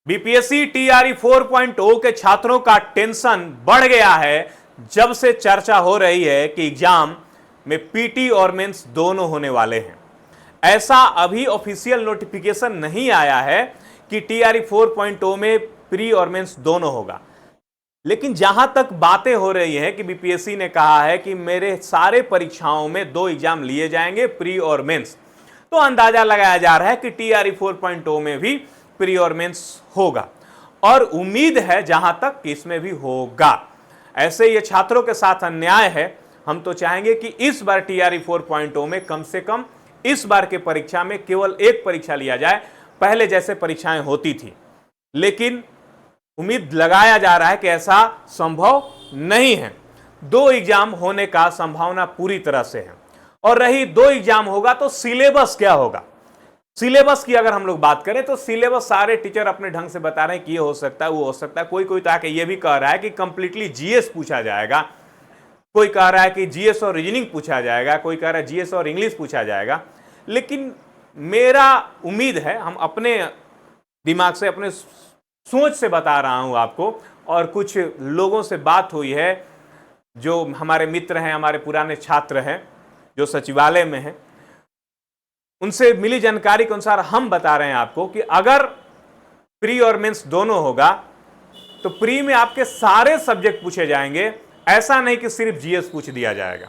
BPSC TRE 4.0 के छात्रों का टेंशन बढ़ गया है जब से चर्चा हो रही है कि एग्जाम में पीटी और मेंस दोनों होने वाले हैं। ऐसा अभी ऑफिशियल नोटिफिकेशन नहीं आया है कि टीआरई 4.0 में प्री और मेंस दोनों होगा, लेकिन जहां तक बातें हो रही हैं कि बीपीएससी ने कहा है कि मेरे सारे परीक्षाओं में 2 एग्जाम लिए जाएंगे, प्री और मेंस, तो अंदाजा लगाया जा रहा है कि टीआरई 4.0 में भी प्री और मेंस होगा और उम्मीद है जहां तक कि इसमें भी होगा। ऐसे ये छात्रों के साथ अन्याय है। हम तो चाहेंगे कि इस बार टीआरई 4.0 में कम से कम इस बार के परीक्षा में केवल एक परीक्षा लिया जाए, पहले जैसे परीक्षाएं होती थी, लेकिन उम्मीद लगाया जा रहा है कि ऐसा संभव नहीं है। 2 एग्जाम होने का संभावना पूरी तरह से है। और रही 2 एग्जाम होगा तो सिलेबस क्या होगा? सिलेबस की अगर हम लोग बात करें तो सिलेबस सारे टीचर अपने ढंग से बता रहे हैं कि ये हो सकता है, वो हो सकता है। कोई कोई तो आके ये भी कह रहा है कि कंप्लीटली जीएस पूछा जाएगा, कोई कह रहा है कि जीएस और रीजनिंग पूछा जाएगा, कोई कह रहा है जीएस और इंग्लिश पूछा जाएगा। लेकिन मेरा उम्मीद है, हम अपने दिमाग से, अपने सोच से बता रहा हूं आपको, और कुछ लोगों से बात हुई है जो हमारे मित्र हैं, हमारे पुराने छात्र हैं जो सचिवालय में हैं, उनसे मिली जानकारी के अनुसार हम बता रहे हैं आपको कि अगर प्री और मेंस दोनों होगा तो प्री में आपके सारे सब्जेक्ट पूछे जाएंगे। ऐसा नहीं कि सिर्फ जीएस पूछ दिया जाएगा,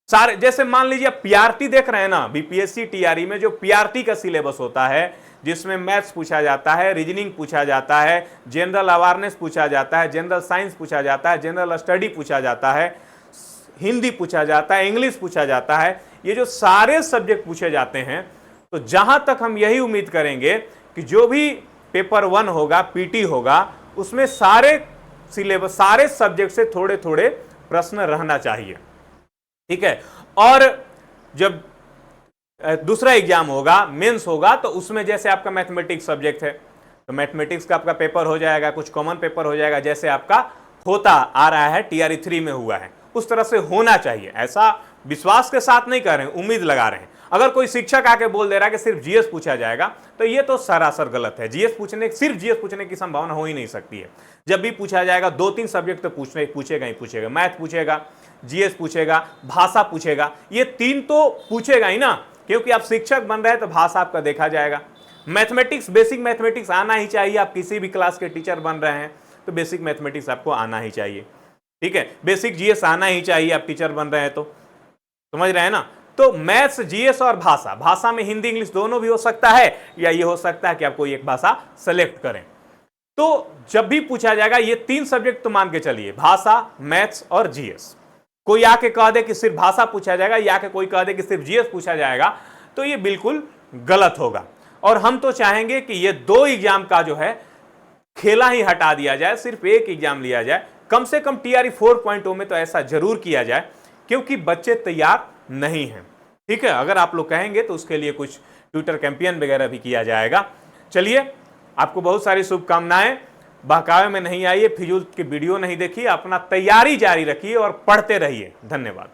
सारे। जैसे मान लीजिए पीआरटी देख रहे हैं ना, बीपीएससी टीआरई में जो पीआरटी का सिलेबस होता है, जिसमें मैथ्स पूछा जाता है, रीजनिंग पूछा जाता है, जनरल अवेयरनेस पूछा जाता है, जनरल साइंस पूछा जाता है, जनरल स्टडी पूछा जाता है, हिंदी पूछा जाता है, इंग्लिश पूछा जाता है, ये जो सारे सब्जेक्ट पूछे जाते हैं, तो जहां तक हम यही उम्मीद करेंगे कि जो भी पेपर 1 होगा, पीटी होगा, उसमें सारे सिलेबस, सारे सब्जेक्ट से थोड़े थोड़े प्रश्न रहना चाहिए, ठीक है। और जब दूसरा एग्जाम होगा, मेंस होगा, तो उसमें जैसे आपका मैथमेटिक्स सब्जेक्ट है तो मैथमेटिक्स का आपका पेपर हो जाएगा, कुछ कॉमन पेपर हो जाएगा, जैसे आपका होता आ रहा है टीआरई 3 में हुआ है, उस तरह से होना चाहिए। ऐसा विश्वास के साथ नहीं कर रहे हैं, उम्मीद लगा रहे हैं। अगर कोई शिक्षक आके बोल दे रहा है कि सिर्फ जीएस पूछा जाएगा, तो ये तो सरासर गलत है। सिर्फ जीएस पूछने की संभावना हो ही नहीं सकती है। जब भी पूछा जाएगा 2-3 सब्जेक्ट तो पूछेगा ही पूछेगा। मैथ पूछेगा, जीएस पूछेगा, भाषा पूछेगा, ये 3 तो पूछेगा ही ना, क्योंकि आप शिक्षक बन रहे हैं तो भाषा आपका देखा जाएगा। मैथमेटिक्स, बेसिक मैथमेटिक्स आना ही चाहिए। आप किसी भी क्लास के टीचर बन रहे हैं तो बेसिक मैथमेटिक्स आपको आना ही चाहिए, ठीक है। बेसिक जीएस आना ही चाहिए, आप टीचर बन रहे हैं तो, समझ रहे हैं ना। तो मैथ्स, जीएस और भाषा, भाषा में हिंदी इंग्लिश दोनों भी हो सकता है, या ये हो सकता है कि आप कोई एक भाषा सेलेक्ट करें। तो जब भी पूछा जाएगा ये 3 सब्जेक्ट तो मान के चलिए, भाषा, मैथ्स और जीएस। कोई आके कह दे कि सिर्फ भाषा पूछा जाएगा, या के कोई कह दे कि सिर्फ जीएस पूछा जाएगा, तो ये बिल्कुल गलत होगा। और हम तो चाहेंगे कि ये 2 एग्जाम का जो है खेला ही हटा दिया जाए, सिर्फ एक एग्जाम लिया जाए। कम से कम टीआरई 4.0 में तो ऐसा जरूर किया जाए, क्योंकि बच्चे तैयार नहीं हैं, ठीक है। अगर आप लोग कहेंगे तो उसके लिए कुछ ट्विटर कैंपेन वगैरह भी किया जाएगा। चलिए, आपको बहुत सारी शुभकामनाएं। बहकावे में नहीं आइए, फिजूल की वीडियो नहीं देखिए, अपना तैयारी जारी रखिए और पढ़ते रहिए। धन्यवाद।